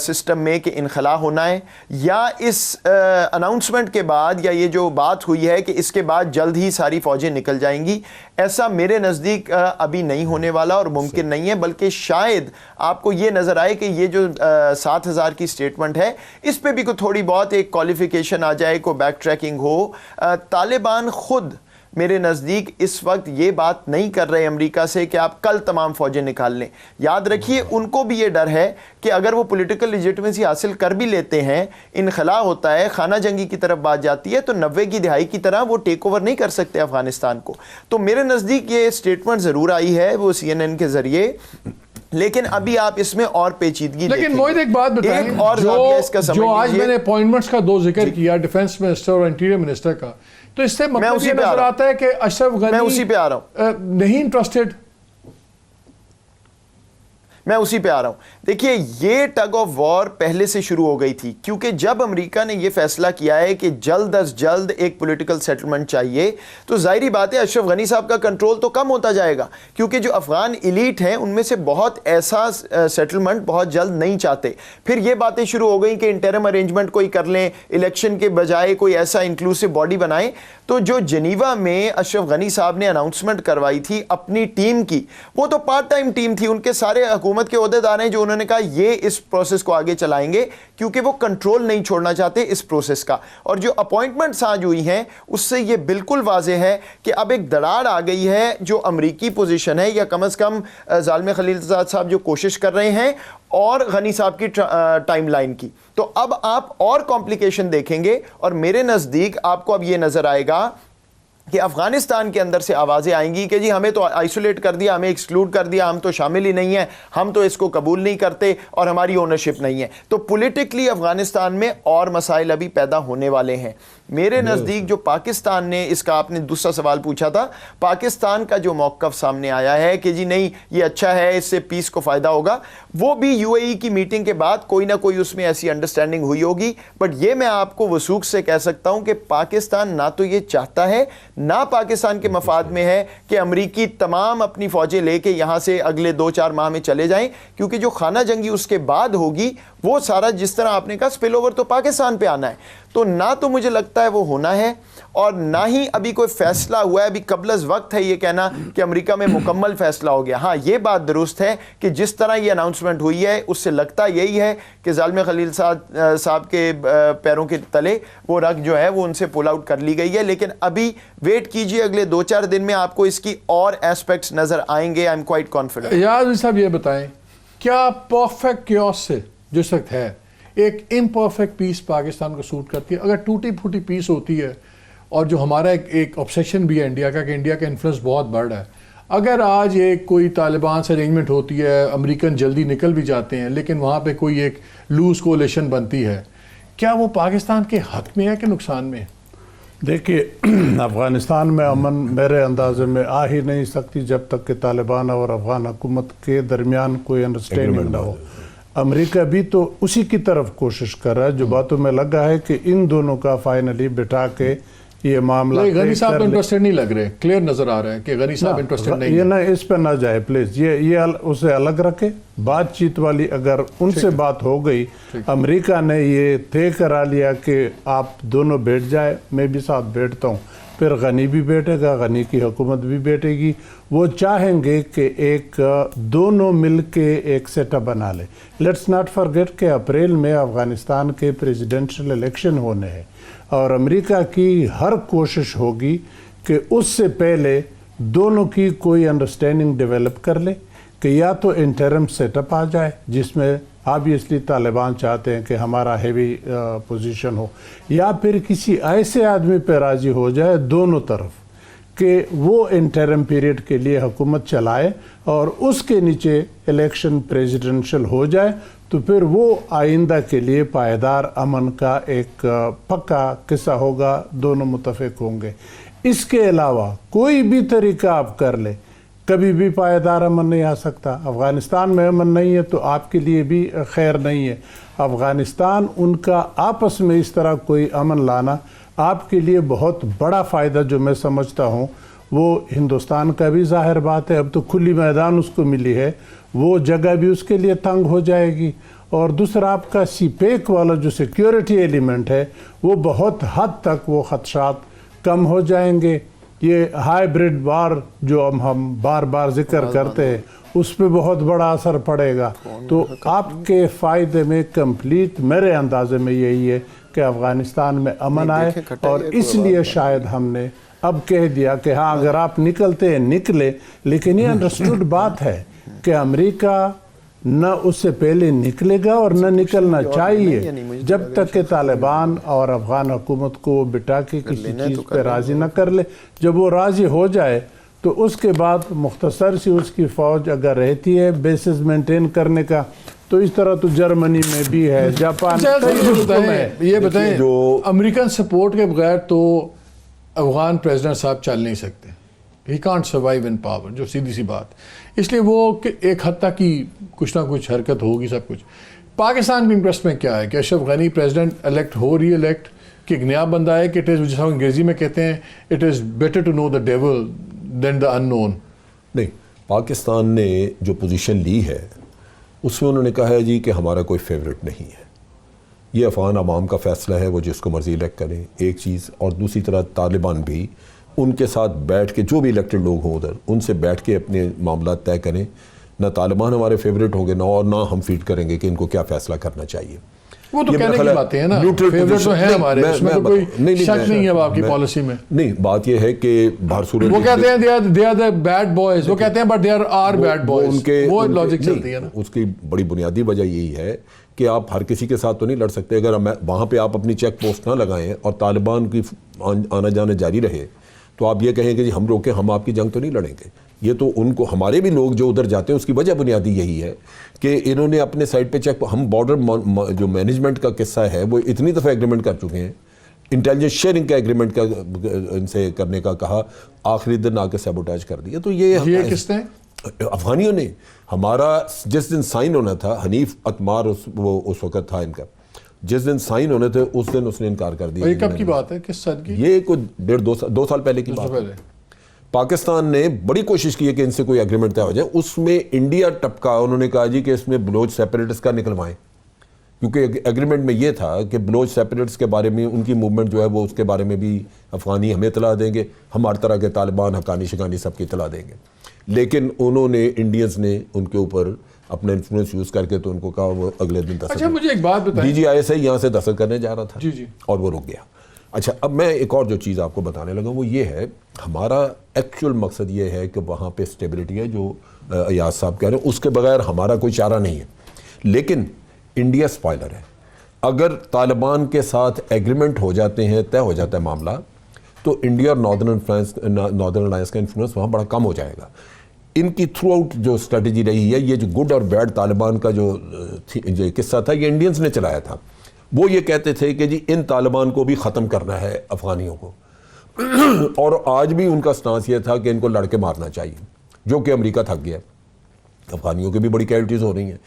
سسٹم میں کہ انخلا ہونا ہے, یا اس اناؤنسمنٹ کے بعد, یا یہ جو بات ہوئی ہے کہ اس کے بعد جلد ہی ساری فوجیں نکل جائیں گی, ایسا میرے نزدیک ابھی نہیں ہونے والا اور ممکن نہیں ہے. بلکہ شاید آپ کو یہ نظر آئے کہ یہ جو 7,000 کی سٹیٹمنٹ ہے اس پہ بھی کوئی تھوڑی بہت ایک کوالیفیکیشن آ جائے, کوئی بیک ٹریکنگ ہو. طالبان خود میرے نزدیک اس وقت یہ بات نہیں کر رہے امریکہ سے کہ آپ کل تمام فوجیں نکال لیں. یاد رکھیے ان کو بھی یہ ڈر ہے کہ اگر وہ پولیٹیکل لیجٹمیسی حاصل کر بھی لیتے ہیں, انخلا ہوتا ہے, خانہ جنگی کی طرف بات جاتی ہے, تو 90 کی دہائی کی طرح وہ ٹیک اوور نہیں کر سکتے افغانستان کو. تو میرے نزدیک یہ سٹیٹمنٹ ضرور آئی ہے وہ CNN کے ذریعے, لیکن ابھی آپ اس میں اور پیچیدگی دیکھیں. لیکن موہت ایک بات بتائیں, جو آج میں نے اپوائنٹمنٹس کا 2 ذکر کیا, ڈیفنس منسٹر اور انٹیریئر منسٹر کا, تو اس سے مطلب یہ نظر آتا ہے کہ اشرف غنی میں اسی پہ آ رہا ہوں, نہیں انٹرسٹڈ. میں اسی پہ آ رہا ہوں. دیکھیے یہ ٹگ آف وار پہلے سے شروع ہو گئی تھی, کیونکہ جب امریکہ نے یہ فیصلہ کیا ہے کہ جلد از جلد ایک پولیٹیکل سیٹلمنٹ چاہیے, تو ظاہری بات ہے اشرف غنی صاحب کا کنٹرول تو کم ہوتا جائے گا, کیونکہ جو افغان ایلیٹ ہیں ان میں سے بہت ایسا سیٹلمنٹ بہت جلد نہیں چاہتے. پھر یہ باتیں شروع ہو گئیں کہ انٹرم ارینجمنٹ کوئی کر لیں, الیکشن کے بجائے کوئی ایسا انکلوسیو باڈی بنائیں. تو جو جنیوا میں اشرف غنی صاحب نے اناؤنسمنٹ کروائی تھی اپنی ٹیم کی, وہ تو پارٹ ٹائم ٹیم تھی, ان کے سارے حکومت کے عہدیدار ہیں جو انہوں نے کہا یہ اس پروسیس کو آگے چلائیں گے, کیونکہ وہ کنٹرول نہیں چھوڑنا چاہتے اس پروسیس کا. اور جو اپوائنٹمنٹس آج ہوئی ہیں اس سے یہ بالکل واضح ہے کہ اب ایک دراڑ آ گئی ہے جو امریکی پوزیشن ہے, یا کم از کم ظالم خلیل زاد صاحب جو کوشش کر رہے ہیں, اور غنی صاحب کی ٹائم لائن کی. تو اب آپ اور کمپلیکیشن دیکھیں گے, اور میرے نزدیک آپ کو اب یہ نظر آئے گا کہ افغانستان کے اندر سے آوازیں آئیں گی کہ جی ہمیں تو آئسولیٹ کر دیا, ہمیں ایکسکلوڈ کر دیا, ہم تو شامل ہی نہیں ہیں, ہم تو اس کو قبول نہیں کرتے اور ہماری اونرشپ نہیں ہے. تو پولیٹیکلی افغانستان میں اور مسائل ابھی پیدا ہونے والے ہیں. میرے نزدیک جو پاکستان نے, اس کا آپ نے دوسرا سوال پوچھا تھا, پاکستان کا جو موقف سامنے آیا ہے کہ جی نہیں یہ اچھا ہے, اس سے پیس کو فائدہ ہوگا, وہ بھی یو اے ای کی میٹنگ کے بعد کوئی نہ کوئی اس میں ایسی انڈرسٹینڈنگ ہوئی ہوگی. بٹ یہ میں آپ کو وثوق سے کہہ سکتا ہوں کہ پاکستان نہ تو یہ چاہتا ہے, نہ پاکستان کے مفاد میں ہے کہ امریکی تمام اپنی فوجیں لے کے یہاں سے اگلے 2-4 ماہ میں چلے جائیں, کیونکہ جو خانہ جنگی اس کے بعد ہوگی وہ سارا جس طرح آپ نے کہا سپل اوور تو پاکستان پہ آنا ہے. تو نہ تو مجھے لگتا لگتا ہے وہ ہونا ہے, اور نہ ہی ابھی کوئی فیصلہ ہوا ہے. ابھی قبل از وقت ہے یہ کہنا کہ امریکہ میں مکمل فیصلہ ہو گیا. ہاں یہ بات درست ہے کہ جس طرح یہ اناؤنسمنٹ ہوئی ہے اس سے لگتا یہی ہے کہ ظالم خلیل صاحب کے پیروں کے تلے وہ رگ جو ہے وہ ان سے پول آؤٹ کر لی گئی ہے. لیکن ابھی ویٹ کیجئے, اگلے 2-4 دن میں آپ کو اس کی اور ایسپیکٹس نظر آئیں گے. I am quite confident. یاد صاحب یہ بتائیں, کیا پرفیکٹ کیوس سے جس وقت ہے ایک امپرفیکٹ پیس پاکستان کو سوٹ کرتی ہے؟ اگر ٹوٹی پھوٹی پیس ہوتی ہے, اور جو ہمارا ایک آبسیشن بھی ہے انڈیا کا کہ انڈیا کا انفلوئنس بہت بڑھ رہا ہے, اگر آج ایک کوئی طالبان سے ارینجمنٹ ہوتی ہے, امریکن جلدی نکل بھی جاتے ہیں, لیکن وہاں پہ کوئی ایک لوز کولیشن بنتی ہے, کیا وہ پاکستان کے حق میں ہے کہ نقصان میں ہے؟ دیکھیے, افغانستان میں امن میرے اندازے میں آ ہی نہیں سکتی جب تک کہ طالبان اور افغان حکومت کے درمیان کوئی انڈرسٹینڈنگ نہ ہو. امریکہ بھی تو اسی کی طرف کوشش کر رہا ہے. جو باتوں میں لگا ہے کہ ان دونوں کا فائنلی بٹھا کے یہ معاملہ غنی صاحب انٹرسٹڈ نہیں لگ رہے, کلیئر نظر آ رہا ہے کہ غنی صاحب انٹرسٹڈ نہیں. یہ نہ اس پہ نہ جائے پلیز, یہ اسے الگ رکھے. بات چیت والی اگر ان سے بات ہو گئی, امریکہ نے یہ طے کرا لیا کہ آپ دونوں بیٹھ جائے, میں بھی ساتھ بیٹھتا ہوں, پھر غنی بھی بیٹھے گا, غنی کی حکومت بھی بیٹھے گی. وہ چاہیں گے کہ ایک دونوں مل کے ایک سیٹ اپ بنا لے. لیٹس ناٹ فرگیٹ کہ اپریل میں افغانستان کے پریزیڈنشل الیکشن ہونے ہیں, اور امریکہ کی ہر کوشش ہوگی کہ اس سے پہلے دونوں کی کوئی انڈرسٹینڈنگ ڈیولپ کر لے, کہ یا تو انٹرم سیٹ اپ آ جائے جس میں آبویسلی طالبان چاہتے ہیں کہ ہمارا ہیوی پوزیشن ہو, یا پھر کسی ایسے آدمی پہ راضی ہو جائے دونوں طرف کہ وہ انٹرم پیریڈ کے لیے حکومت چلائے اور اس کے نیچے الیکشن پریزیڈنشل ہو جائے, تو پھر وہ آئندہ کے لیے پائیدار امن کا ایک پکا قصہ ہوگا, دونوں متفق ہوں گے. اس کے علاوہ کوئی بھی طریقہ آپ کر لیں, کبھی بھی پائیدار امن نہیں آ سکتا. افغانستان میں امن نہیں ہے تو آپ کے لیے بھی خیر نہیں ہے. افغانستان ان کا آپس میں اس طرح کوئی امن لانا آپ کے لیے بہت بڑا فائدہ جو میں سمجھتا ہوں, وہ ہندوستان کا بھی ظاہر بات ہے. اب تو کھلی میدان اس کو ملی ہے, وہ جگہ بھی اس کے لیے تنگ ہو جائے گی. اور دوسرا آپ کا سی پیک والا جو سیکیورٹی ایلیمنٹ ہے وہ بہت حد تک وہ خدشات کم ہو جائیں گے. یہ ہائیبریڈ وار جو ہم بار بار ذکر کرتے ہیں اس پہ بہت بڑا اثر پڑے گا. تو آپ کے فائدے میں کمپلیٹ میرے اندازے میں یہی ہے کہ افغانستان میں امن آئے, اور اس لیے شاید ہم نے اب کہہ دیا کہ ہاں اگر آپ نکلتے ہیں نکلے. لیکن یہ انڈرسٹوڈ بات ہے کہ امریکہ نہ اس سے پہلے نکلے گا اور نہ نکلنا چاہیے جب تک کہ طالبان اور افغان حکومت کو بٹا کے کسی چیز پہ راضی نہ کر لے. جب وہ راضی ہو جائے تو اس کے بعد مختصر سی اس کی فوج اگر رہتی ہے بیسز مینٹین کرنے کا, تو اس طرح تو جرمنی میں بھی ہے, جاپان میں. یہ بتائیں, جو امریکن سپورٹ کے بغیر تو افغان پریزیڈنٹ صاحب چل نہیں سکتے. He can't survive in power, جو سیدھی سی بات. اس لیے وہ ایک حد تک کی کچھ نہ کچھ حرکت ہوگی سب کچھ. پاکستان کے انٹرسٹ میں کیا ہے کہ اشرف غنی پریزیڈنٹ الیکٹ ہو, ری الیکٹ, کہ ایک نیا بندہ ہے کہ جس کو انگریزی میں کہتے ہیں it is better to know the devil than the unknown. نہیں, پاکستان نے جو پوزیشن لی ہے اس میں انہوں نے کہا ہے جی کہ ہمارا کوئی فیوریٹ نہیں ہے, یہ افغان عوام کا فیصلہ ہے, وہ جس کو مرضی الیکٹ کریں, ایک چیز. اور دوسری طرف طالبان بھی ان کے ساتھ بیٹھ کے, جو بھی الیکٹڈ لوگ ہوں ادھر, ان سے بیٹھ کے اپنے معاملات طے کریں. نہ طالبان ہمارے فیوریٹ ہوں گے نہ ہم فیڈ کریں گے کہ ان کو کیا فیصلہ کرنا چاہیے. وہ تو کہنے کی باتیں ہیں نا, فیوریٹ تو ہیں ہمارے, اس میں کوئی شک نہیں ہے اب آپ کی پالیسی میں. نہیں, بات یہ ہے کہ بہر صورت وہ کہتے ہیں they are the bad boys, وہ کہتے ہیں but they are bad boys, وہ لاجک چلتی ہے نا. اس کی بڑی بنیادی وجہ یہی ہے کہ آپ ہر کسی کے ساتھ تو نہیں لڑ سکتے. اگر وہاں پہ آپ اپنی چیک پوسٹ نہ لگائیں اور طالبان کی آنا جانا جاری رہے تو آپ یہ کہیں کہ جی ہم روکیں, ہم آپ کی جنگ تو نہیں لڑیں گے. یہ تو ان کو, ہمارے بھی لوگ جو ادھر جاتے ہیں اس کی وجہ بنیادی یہی ہے کہ انہوں نے اپنے سائڈ پہ چیک, ہم بارڈر جو مینجمنٹ کا قصہ ہے وہ اتنی دفعہ ایگریمنٹ کر چکے ہیں, انٹیلیجنس شیئرنگ کا ایگریمنٹ کا ان سے کرنے کا کہا, آخری دن آ کے سیبوٹاج کر دیا. تو یہ کس نے, افغانیوں نے. ہمارا جس دن سائن ہونا تھا, حنیف اتمار وہ اس وقت تھا ان کا, جس دن سائن ہونے تھے اس دن اس نے انکار کر دیا. یہ کب کی بات ہے, کس سال کی؟ یہ کوئی 2 سال پہلے کی بات ہے. پاکستان نے بڑی کوشش کی ہے کہ ان سے کوئی ایگریمنٹ طے ہو جائے. اس میں انڈیا ٹپکا, انہوں نے کہا جی کہ اس میں بلوچ سیپریٹس کا نکلوائیں. کیونکہ ایگریمنٹ میں یہ تھا کہ بلوچ سیپریٹس کے بارے میں ان کی موومنٹ جو ہے وہ اس کے بارے میں بھی افغانی ہمیں اطلاع دیں گے, ہم ہر طرح کے طالبان حقانی شکانی سب کی اطلاع دیں گے. لیکن انہوں نے انڈینز نے ان کے اوپر اپنا انفلوئنس یوز کر کے تو ان کو کہا وہ اگلے دن دستخط. اچھا مجھے ایک بات بتائیں, DGISI یہاں سے دستخط کرنے جا رہا تھا جی اور وہ رک گیا. اچھا اب میں ایک اور جو چیز آپ کو بتانے لگا وہ یہ ہے, ہمارا ایکچوئل مقصد یہ ہے کہ وہاں پہ اسٹیبلٹی ہے جو ایاز صاحب کہہ رہے ہیں, اس کے بغیر ہمارا کوئی چارہ نہیں ہے. لیکن انڈیا اسپائلر ہے, اگر طالبان کے ساتھ ایگریمنٹ ہو جاتے ہیں, طے ہو جاتا ہے معاملہ, تو انڈیا اور ناردرن الائنس کا انفلوئنس وہاں بڑا کم ہو جائے گا. ان کی تھرو آؤٹ جو اسٹریٹجی رہی ہے, یہ جو گڈ اور بیڈ طالبان کا جو قصہ تھا یہ انڈینز نے چلایا تھا. وہ یہ کہتے تھے کہ جی ان طالبان کو بھی ختم کرنا ہے افغانیوں کو, اور آج بھی ان کا سٹانس یہ تھا کہ ان کو لڑ کے مارنا چاہیے, جو کہ امریکہ تھک گیا, افغانیوں کی بھی بڑی کیجوٹیز ہو رہی ہیں.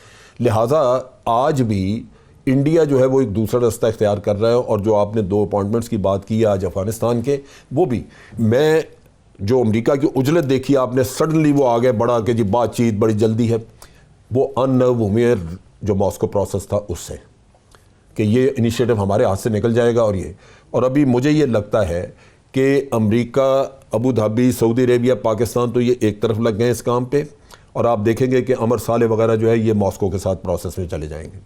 لہٰذا آج بھی انڈیا جو ہے وہ ایک دوسرا رستہ اختیار کر رہا ہے. اور جو آپ نے 2 اپوائنٹمنٹس کی بات کی آج افغانستان کے, وہ بھی میں جو امریکہ کی اجلت دیکھی آپ نے, سڈنلی وہ آگے بڑھا کہ جی بات چیت بڑی جلدی ہے, وہ ان نرو ہوئے جو ماسکو پروسیس تھا اس سے کہ یہ انیشیٹو ہمارے ہاتھ سے نکل جائے گا. اور ابھی مجھے یہ لگتا ہے کہ امریکہ, ابو دھابی, سعودی عربیہ, پاکستان تو یہ ایک طرف لگ گئے ہیں اس کام پہ, اور آپ دیکھیں گے کہ امر صالح وغیرہ جو ہے یہ ماسکو کے ساتھ پروسیس میں چلے جائیں گے.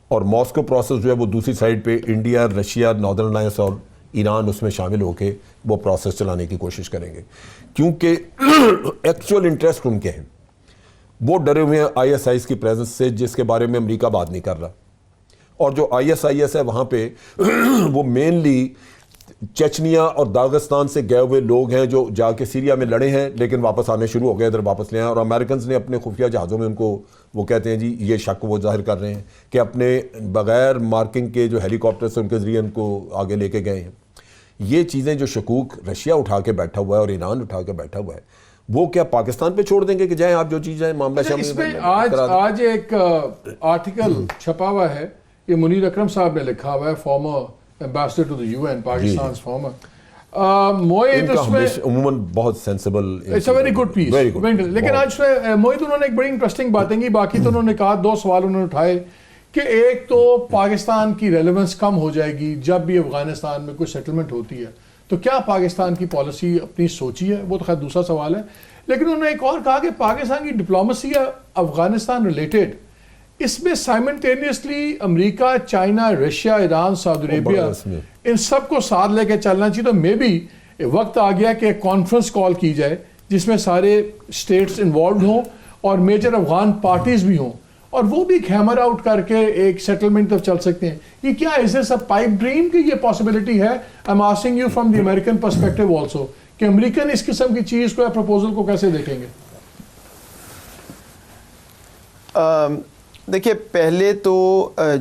اور ماسکو پروسیس جو ہے وہ دوسری سائڈ پہ انڈیا, رشیا, ناردرن الائنس اور ایران اس میں شامل ہو کے وہ پروسیس چلانے کی کوشش کریں گے, کیونکہ ایکچوئل انٹرسٹ ان کے ہیں. وہ ڈرے ہوئے ہیں ISIS کی پریزنس سے, جس کے بارے میں امریکہ بات نہیں کر رہا. اور جو ISIS ہے وہاں پہ وہ مینلی چچنیا اور داغستان سے گئے ہوئے لوگ ہیں جو جا کے سیریا میں لڑے ہیں لیکن واپس آنے شروع ہو گئے, ادھر واپس لے آئے. اور امریکنز نے اپنے خفیہ جہازوں میں ان کو, وہ کہتے ہیں جی یہ شک وہ ظاہر کر رہے ہیں کہ اپنے بغیر مارکنگ کے جو ہیلی کاپٹر سے ان کے ذریعے ان کو آگے لے کے گئے ہیں. یہ چیزیں جو شکوک رشیا اٹھا کے بیٹھا ہوا ہے اور ایران اٹھا کے بیٹھا ہوا ہے, وہ کیا پاکستان پہ چھوڑ دیں گے کہ جائیں آپ جو چیز ہے معاملہ شامل. اس میں آج ایک آرٹیکل چھپا ہوا ہے, یہ منیر اکرم صاحب نے لکھا ہوا ہے, former ambassador to the UN, Pakistan former. Moeed اس میں عموماً بہت sensible, it's a very good piece. لیکن آج اس میں موید انہوں نے ایک بڑی انٹرسٹنگ باتیں کی. باقی تو انہوں نے کہا 2 سوال انہوں نے اٹھائے کہ ایک تو پاکستان کی ریلیونس کم ہو جائے گی جب بھی افغانستان میں کوئی سیٹلمنٹ ہوتی ہے, تو کیا پاکستان کی پالیسی اپنی سوچی ہے, وہ تو خیر دوسرا سوال ہے. لیکن انہوں نے ایک اور کہا کہ پاکستان کی ڈپلومسی ہے افغانستان ریلیٹڈ, اس میں سائمنٹینیسلی امریکہ, چائنا, رشیا, ایران, سعودی عربیہ, ان سب کو ساتھ لے کے چلنا چاہیے. تو مے بی وقت آ گیا کہ ایک کانفرنس کال کی جائے جس میں سارے اسٹیٹس انوالوڈ ہوں اور میجر افغان پارٹیز بھی ہوں, اور وہ بھی ہیمر آؤٹ کر کے ایک سیٹلمنٹ تک چل سکتے ہیں. یہ کیا از دس اے پائپ ڈریم کہ یہ پاسبلٹی ہے؟ I am asking you from the American perspective also, کہ امریکن اس قسم کی چیز کو یا پروپوزل کو کیسے دیکھیں گے؟ دیکھیے پہلے تو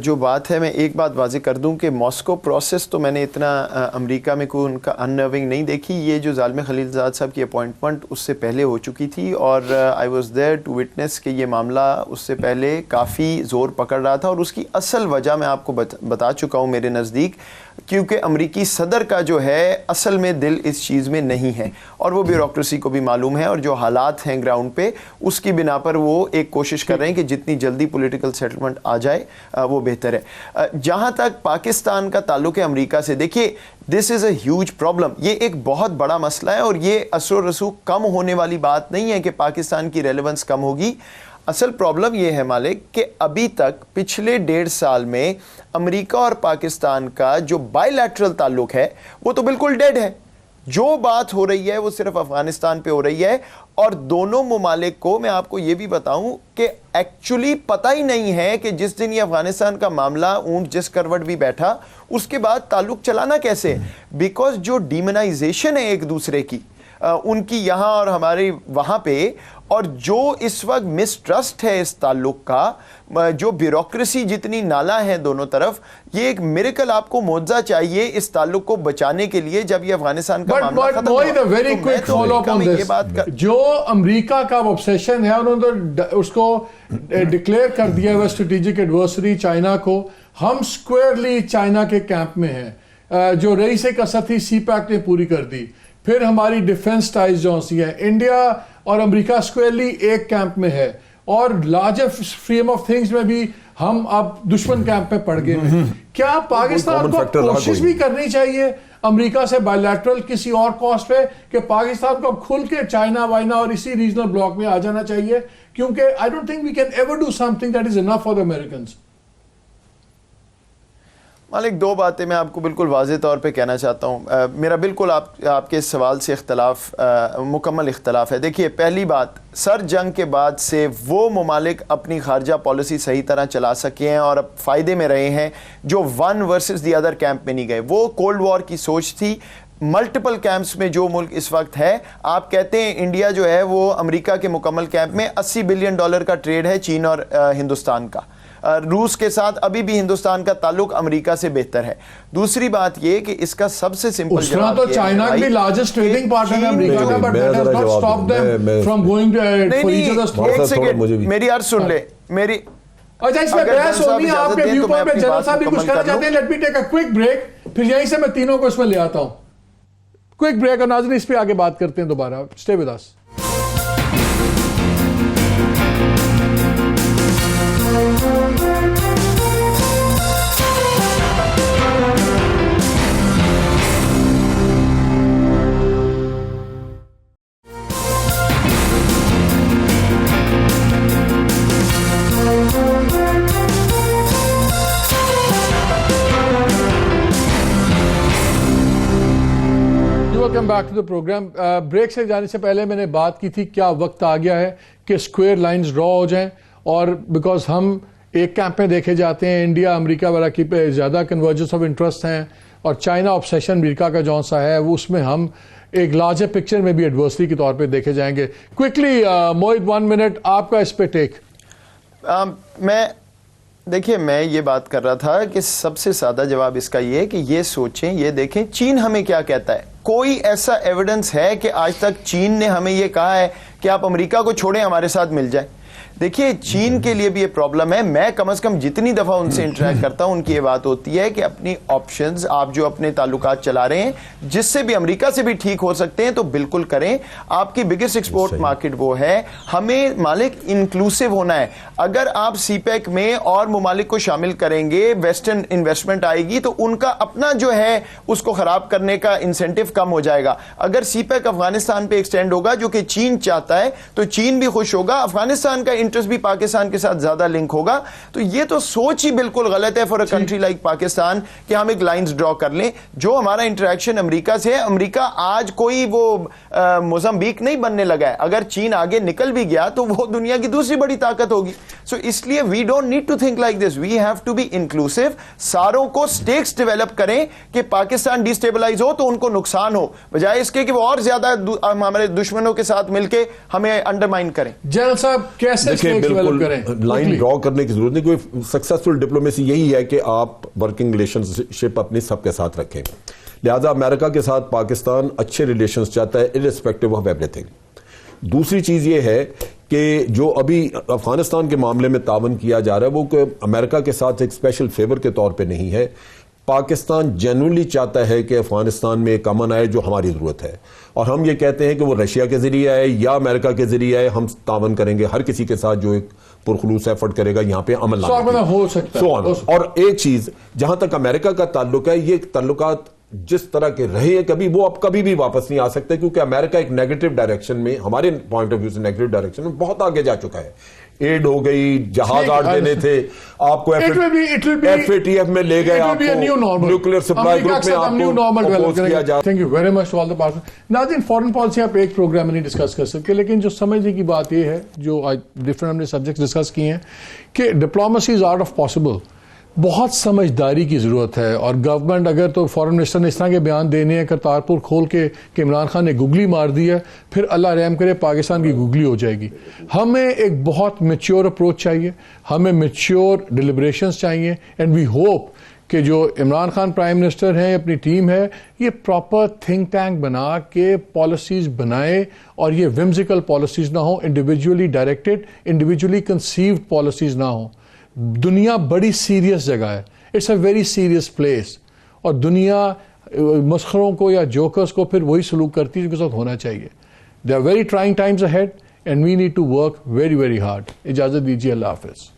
جو بات ہے, میں ایک بات واضح کر دوں کہ ماسکو پروسیس تو میں نے اتنا امریکہ میں کوئی ان کا اننرونگ نہیں دیکھی. یہ جو ظالم خلیل زاد صاحب کی اپوائنٹمنٹ اس سے پہلے ہو چکی تھی, اور I was there to witness کہ یہ معاملہ اس سے پہلے کافی زور پکڑ رہا تھا. اور اس کی اصل وجہ میں آپ کو بتا چکا ہوں میرے نزدیک, کیونکہ امریکی صدر کا جو ہے اصل میں دل اس چیز میں نہیں ہے, اور وہ بیوروکریسی کو بھی معلوم ہے, اور جو حالات ہیں گراؤنڈ پہ اس کی بنا پر وہ ایک کوشش کر رہے ہیں کہ جتنی جلدی پولیٹیکل سیٹلمنٹ آ جائے وہ بہتر ہے. جہاں تک پاکستان کا تعلق ہے امریکہ سے, دیکھیے دس از اے ہیوج پرابلم, یہ ایک بہت بڑا مسئلہ ہے, اور یہ اثر و رسوخ کم ہونے والی بات نہیں ہے کہ پاکستان کی ریلیونس کم ہوگی. اصل پرابلم یہ ہے مالک کہ ابھی تک پچھلے 1.5 سال میں امریکہ اور پاکستان کا جو بائی لیٹرل تعلق ہے وہ تو بالکل ڈیڈ ہے. جو بات ہو رہی ہے وہ صرف افغانستان پہ ہو رہی ہے, اور دونوں ممالک کو میں آپ کو یہ بھی بتاؤں کہ ایکچولی پتہ ہی نہیں ہے کہ جس دن یہ افغانستان کا معاملہ اونٹ جس کروٹ بھی بیٹھا اس کے بعد تعلق چلانا کیسے, بیکاز جو ڈیمنائزیشن ہے ایک دوسرے کی ان کی یہاں اور ہمارے وہاں پہ, اور جو اس وقت مسٹرسٹ ہے اس تعلق کا, جو بیوروکریسی جتنی نالا ہے دونوں طرف, یہ ایک میریکل آپ کو معجزہ چاہیے اس تعلق کو بچانے کے لیے جب یہ افغانستان کا معاملہ ختم ہوا. جو امریکہ کا obsession ہے, انہوں نے اس کو ڈکلیئر کر دیا ہے اسٹریٹجک ایڈورسری چائنا کو. ہم اسکوئرلی چائنا کے کیمپ میں ہیں, جو رئیس کثر تھی سی پیک نے پوری کر دی. پھر ہماری ڈیفنس ٹائز جو سی ہیں, انڈیا اور امریکہ اسکوئرلی ایک کیمپ میں ہے, اور لارجر فریم آف تھنگس میں بھی ہم اب دشمن کیمپ میں پڑ گئے ہیں. کیا پاکستان کو کوشش بھی کرنی چاہیے امریکہ سے بائیلیٹرل کسی اور کاسٹ پہ کہ پاکستان کو کھل کے چائنا وائنا اور اسی ریجنل بلاک میں آ جانا چاہیے, کیونکہ I don't think we can ever do something that is enough for the Americans. Malik, دو باتیں میں آپ کو بالکل واضح طور پہ کہنا چاہتا ہوں. میرا بالکل آپ کے اس سوال سے مکمل اختلاف ہے. دیکھیے, پہلی بات, سر جنگ کے بعد سے وہ ممالک اپنی خارجہ پالیسی صحیح طرح چلا سکے ہیں اور اب فائدے میں رہے ہیں جو one versus the other camp میں نہیں گئے. وہ کولڈ وار کی سوچ تھی. ملٹیپل کیمپس میں جو ملک اس وقت ہے, آپ کہتے ہیں انڈیا جو ہے وہ امریکہ کے مکمل کیمپ میں $80 بلین کا ٹریڈ ہے چین اور ہندوستان کا. روس کے ساتھ ابھی بھی ہندوستان کا تعلق امریکہ سے بہتر ہے. دوسری بات یہ کہ اس کا سب سے سمپل جواب تو چائنا کی لارجسٹ ٹریڈنگ پارٹنر ہے امریکہ کا, but that has not stop them from going for each others throat. ایک سیکنڈ, میری عرض سن لے. میری اچھا, اس میں بحث ہونی ہے آپ کے ویو پوائنٹ پہ. جنرل صاحب بھی کچھ کہنا چاہتے ہیں. Let me take a quick break, پھر یہیں سے میں تینوں کو اس میں لے آتا ہوں. کوئک بریک, اور ناظرین اس پہ آگے بات کرتے ہیں دوبارہ. Stay with us. Welcome back to the programme. Break سے جانے سے پہلے میں نے بات کی تھی کیا وقت آ گیا ہے کہ اسکوئر لائنز ڈرا ہو جائیں, اور بیکاز ہم ایک کیمپ میں دیکھے جاتے ہیں, انڈیا امریکہ وغیرہ کی پہ زیادہ کنورجنس آف انٹرسٹ ہیں, اور چائنا آبسیشن امریکہ کا جون سا ہے وہ اس میں ہم ایک لارجر پکچر میں بھی ایڈورسٹی کے طور پہ دیکھے جائیں گے. کوئکلی موہت 1 منٹ آپ کا اس پہ ٹیک. دیکھیے, میں یہ بات کر رہا تھا کہ سب سے سادہ جواب اس کا یہ کہ یہ سوچیں, یہ دیکھیں چین ہمیں کیا کہتا ہے. کوئی ایسا ایویڈنس ہے کہ آج تک چین نے ہمیں یہ کہا ہے کہ آپ امریکہ کو چھوڑیں ہمارے ساتھ مل جائیں؟ دیکھیے, چین کے لیے بھی یہ پرابلم ہے. میں کم از کم جتنی دفعہ ان سے انٹریکٹ کرتا ہوں ان کی یہ بات ہوتی ہے کہ اپنی آپشنز, آپ جو اپنے تعلقات چلا رہے ہیں جس سے بھی امریکہ سے بھی ٹھیک ہو سکتے ہیں تو بالکل کریں. آپ کی بگیسٹ ایکسپورٹ مارکیٹ وہ ہے. ہمیں مالک انکلوسیو ہونا ہے. اگر آپ سی پیک میں اور ممالک کو شامل کریں گے, ویسٹرن انویسٹمنٹ آئے گی تو ان کا اپنا جو ہے اس کو خراب کرنے کا انسینٹیو کم ہو جائے گا. اگر سی پیک افغانستان پہ ایکسٹینڈ ہوگا جو کہ چین چاہتا ہے تو چین بھی خوش ہوگا, افغانستان کا انٹرسٹ بھی پاکستان کے ساتھ زیادہ لنک ہوگا. تو یہ تو سوچ ہی بالکل غلط ہے for a country like Pakistan کہ ہم ایک لائنز ڈرا کر لیں. جو ہمارا انٹریکشن امریکہ سے ہے, امریکہ آج کوئی وہ موزمبیق نہیں بننے لگا ہے. اگر چین آگے نکل بھی گیا تو وہ دنیا کی دوسری بڑی طاقت ہوگی. سو اس لیے we don't need to think like this, we have to be inclusive. ساروں کو سٹیکس ڈیولپ کریں کہ پاکستان ڈی اسٹیبلائز ہو تو ان کو نقصان ہو, بجائے اس کے کہ وہ اور زیادہ ہمارے دشمنوں کے ساتھ مل کے ہمیں انڈرمائن کریں. جنرل صاحب کیسے لائن ڈرا کرنے کی ضرورت نہیں. کوئی سکسیسفل ڈپلومیسی یہی ہے کہ آپ ورکنگ ریلیشن شپ اپنی سب کے ساتھ رکھیں. لہذا امریکہ کے ساتھ پاکستان اچھے ریلیشنز چاہتا ہے irrespective of everything. دوسری چیز یہ ہے کہ جو ابھی افغانستان کے معاملے میں تعاون کیا جا رہا ہے وہ کہ امریکہ کے ساتھ ایک اسپیشل فیور کے طور پہ نہیں ہے. پاکستان جنولی چاہتا ہے کہ افغانستان میں ایک امن آئے جو ہماری ضرورت ہے, اور ہم یہ کہتے ہیں کہ وہ رشیا کے ذریعے آئے یا امریکہ کے ذریعے آئے, ہم تعاون کریں گے ہر کسی کے ساتھ جو ایک پرخلوص ایفرٹ کرے گا یہاں پہ امن لانے ہو سکتا ہے. اور ایک چیز جہاں تک امریکہ کا تعلق ہے, یہ تعلقات جس طرح کے رہے ہیں کبھی وہ اب کبھی بھی واپس نہیں آ سکتے, کیونکہ امریکہ ایک نیگیٹو ڈائریکشن میں, ہمارے پوائنٹ آف ویو سے نیگیٹو ڈائریکشن میں بہت آگے جا چکا ہے. ایڈ ہو گئی, جہاز آڑ دینے تھے آپ کو, ایف اے ٹی ایف میں لے گئے, آپ کو نیوکلیئر سپلائی گروپ میں آپ کو اپوز کیا جا. Thank you very much to all the partners. ناظرین, فارن پالیسی آپ ایک پروگرام میں نہیں ڈسکس کر سکتے, لیکن جو سمجھنے کی بات یہ ہے جو آج ڈفرنٹ ہم نے سبجیکٹ ڈسکس کیے ہیں کہ diplomacy is art of possible. بہت سمجھداری کی ضرورت ہے, اور گورنمنٹ اگر تو فارن منسٹر نے اس طرح کے بیان دینے ہیں کرتارپور کھول کے کہ عمران خان نے گگلی مار دی ہے, پھر اللہ رحم کرے پاکستان کی گگلی ہو جائے گی. ہمیں ایک بہت میچور اپروچ چاہیے, ہمیں میچور ڈیلیبریشنز چاہیے, اینڈ وی ہوپ کہ جو عمران خان پرائم منسٹر ہیں, اپنی ٹیم ہے, یہ پراپر تھنک ٹینک بنا کے پالیسیز بنائے, اور یہ ومزیکل پالیسیز نہ ہوں, individually directed, individually conceived policies نہ ہوں. دنیا بڑی سیریس جگہ ہے, it's a very serious place, اور دنیا مسخروں کو یا جوکرز کو پھر وہی سلوک کرتی ہے جو کے ساتھ ہونا چاہیے. They are very trying times ahead and we need to work very very hard. اجازت دیجیے, اللہ حافظ.